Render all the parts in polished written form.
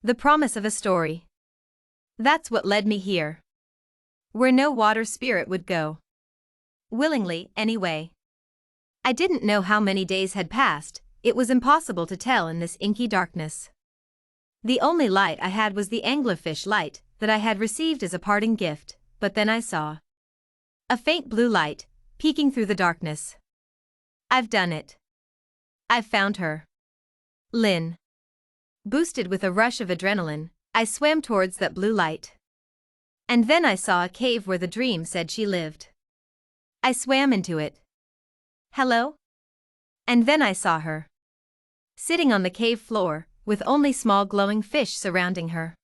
The promise of a story. That's what led me here. Where no water spirit would go. Willingly, anyway. I didn't know how many days had passed, it was impossible to tell in this inky darkness. The only light I had was the anglerfish light that I had received as a parting gift, but then I saw a faint blue light, peeking through the darkness. I've done it. I've found her. Lynn. Boosted with a rush of adrenaline, I swam towards that blue light. And then I saw a cave where the dream said she lived. I swam into it. Hello? And then I saw her. Sitting on the cave floor, with only small glowing fish surrounding her.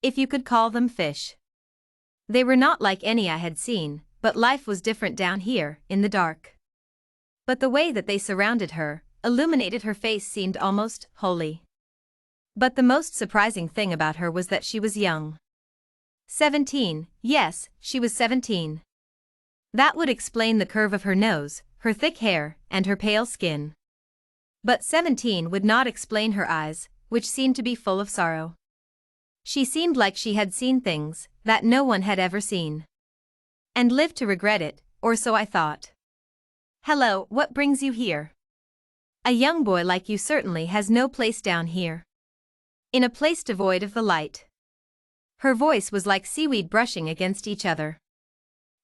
If you could call them fish. They were not like any I had seen, but life was different down here, in the dark. But the way that they surrounded her, illuminated her face seemed almost holy. But the most surprising thing about her was that she was young. 17, yes, she was 17. That would explain the curve of her nose, her thick hair, and her pale skin. But 17 would not explain her eyes, which seemed to be full of sorrow. She seemed like she had seen things that no one had ever seen. And lived to regret it, or so I thought. Hello, what brings you here? A young boy like you certainly has no place down here. In a place devoid of the light. Her voice was like seaweed brushing against each other.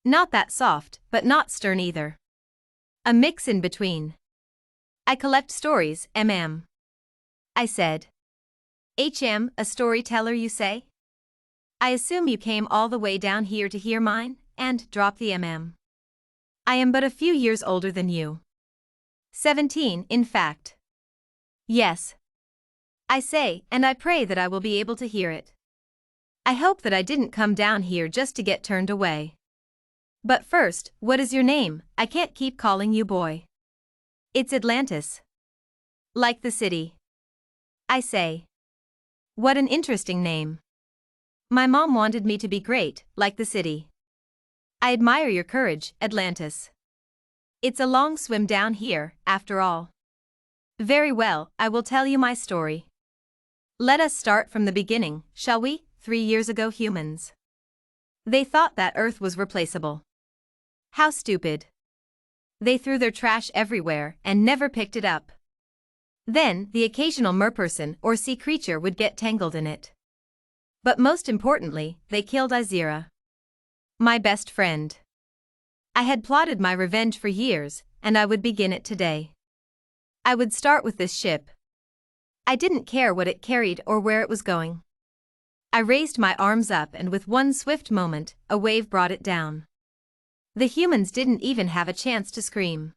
Not that soft, but not stern either. A mix in between. I collect stories, I said. A storyteller you say? I assume you came all the way down here to hear mine, and drop the I am but a few years older than you. 17, in fact. Yes. I say, and I pray that I will be able to hear it. I hope that I didn't come down here just to get turned away. But first, what is your name? I can't keep calling you boy. It's Atlantis. Like the city. I say. What an interesting name. My mom wanted me to be great, like the city. I admire your courage, Atlantis. It's a long swim down here, after all. Very well, I will tell you my story. Let us start from the beginning, shall we? 3 years ago, humans. They thought that Earth was replaceable. How stupid. They threw their trash everywhere and never picked it up. Then, the occasional merperson or sea creature would get tangled in it. But most importantly, they killed Izira. My best friend. I had plotted my revenge for years, and I would begin it today. I would start with this ship. I didn't care what it carried or where it was going. I raised my arms up and with one swift moment, a wave brought it down. The humans didn't even have a chance to scream.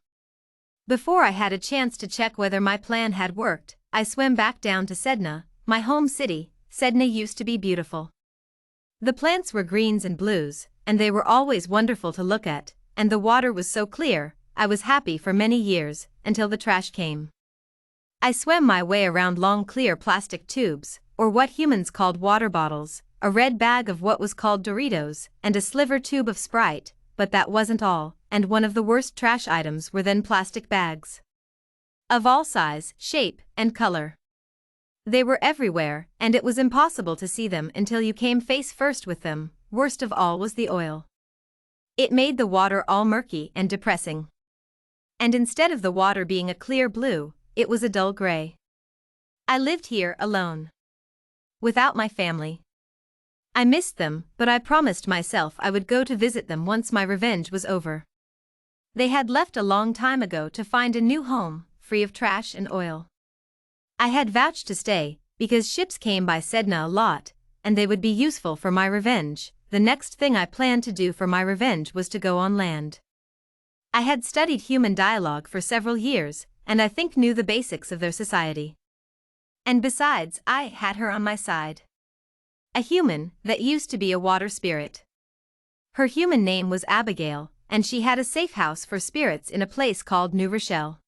Before I had a chance to check whether my plan had worked, I swam back down to Sedna, my home city. Sedna used to be beautiful. The plants were greens and blues, and they were always wonderful to look at, and the water was so clear, I was happy for many years, until the trash came. I swam my way around long clear plastic tubes, or what humans called water bottles, a red bag of what was called Doritos, and a sliver tube of Sprite, but that wasn't all, and one of the worst trash items were then plastic bags. Of all size, shape, and color. They were everywhere, and it was impossible to see them until you came face first with them. Worst of all was the oil. It made the water all murky and depressing. And instead of the water being a clear blue, it was a dull gray. I lived here alone. Without my family. I missed them, but I promised myself I would go to visit them once my revenge was over. They had left a long time ago to find a new home, free of trash and oil. I had vouched to stay, because ships came by Sedna a lot, and they would be useful for my revenge. The next thing I planned to do for my revenge was to go on land. I had studied human dialogue for several years, and I think knew the basics of their society. And besides, I had her on my side. A human that used to be a water spirit. Her human name was Abigail, and she had a safe house for spirits in a place called New Rochelle.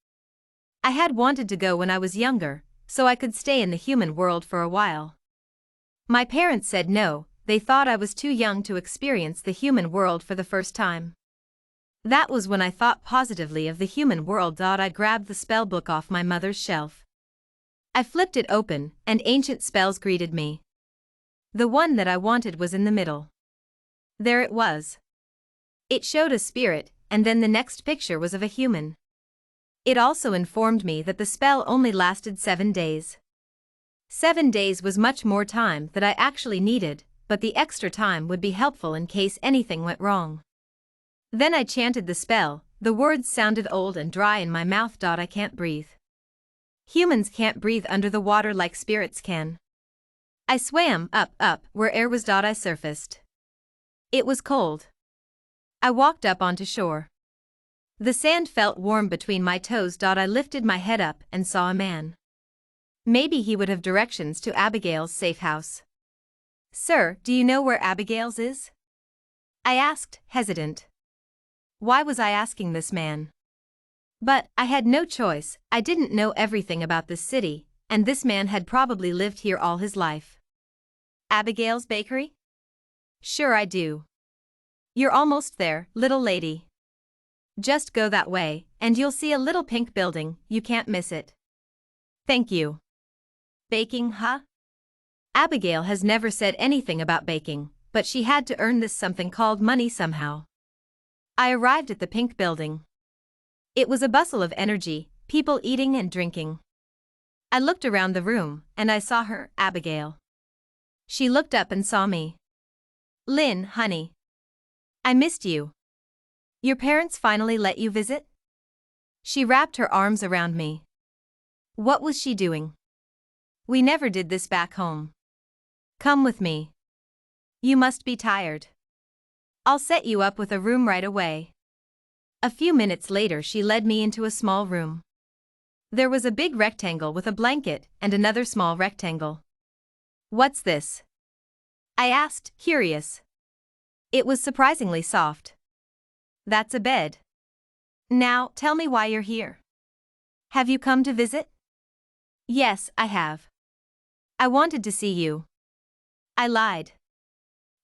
I had wanted to go when I was younger, so I could stay in the human world for a while. My parents said no, they thought I was too young to experience the human world for the first time. That was when I thought positively of the human world. I grabbed the spell book off my mother's shelf. I flipped it open, and ancient spells greeted me. The one that I wanted was in the middle. There it was. It showed a spirit, and then the next picture was of a human. It also informed me that the spell only lasted 7 days. 7 days was much more time than I actually needed, but the extra time would be helpful in case anything went wrong. Then I chanted the spell. The words sounded old and dry in my mouth. I can't breathe. Humans can't breathe under the water like spirits can. I swam up where air was. I surfaced. It was cold. I walked up onto shore. The sand felt warm between my toes. I lifted my head up and saw a man. Maybe he would have directions to Abigail's safe house. "Sir, do you know where Abigail's is?" I asked, hesitant. Why was I asking this man? But I had no choice. I didn't know everything about this city, and this man had probably lived here all his life. "Abigail's bakery?" "Sure I do. You're almost there, little lady. Just go that way, and you'll see a little pink building. You can't miss it." "Thank you." "Baking, huh?" Abigail has never said anything about baking, but she had to earn this something called money somehow. I arrived at the pink building. It was a bustle of energy, people eating and drinking. I looked around the room, and I saw her, Abigail. She looked up and saw me. "Lynn, honey. I missed you. Your parents finally let you visit?" She wrapped her arms around me. What was she doing? "We never did this back home. Come with me. You must be tired. I'll set you up with a room right away." A few minutes later she led me into a small room. There was a big rectangle with a blanket and another small rectangle. "What's this?" I asked, curious. It was surprisingly soft. "That's a bed. Now, tell me why you're here. Have you come to visit?" "Yes, I have. I wanted to see you." I lied.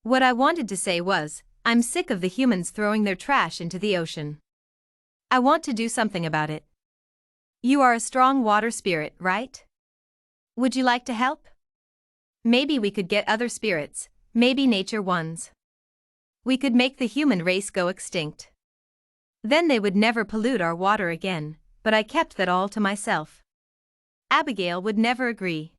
What I wanted to say was, I'm sick of the humans throwing their trash into the ocean. I want to do something about it. You are a strong water spirit, right? Would you like to help? Maybe we could get other spirits, maybe nature ones. We could make the human race go extinct. Then they would never pollute our water again, but I kept that all to myself. Abigail would never agree.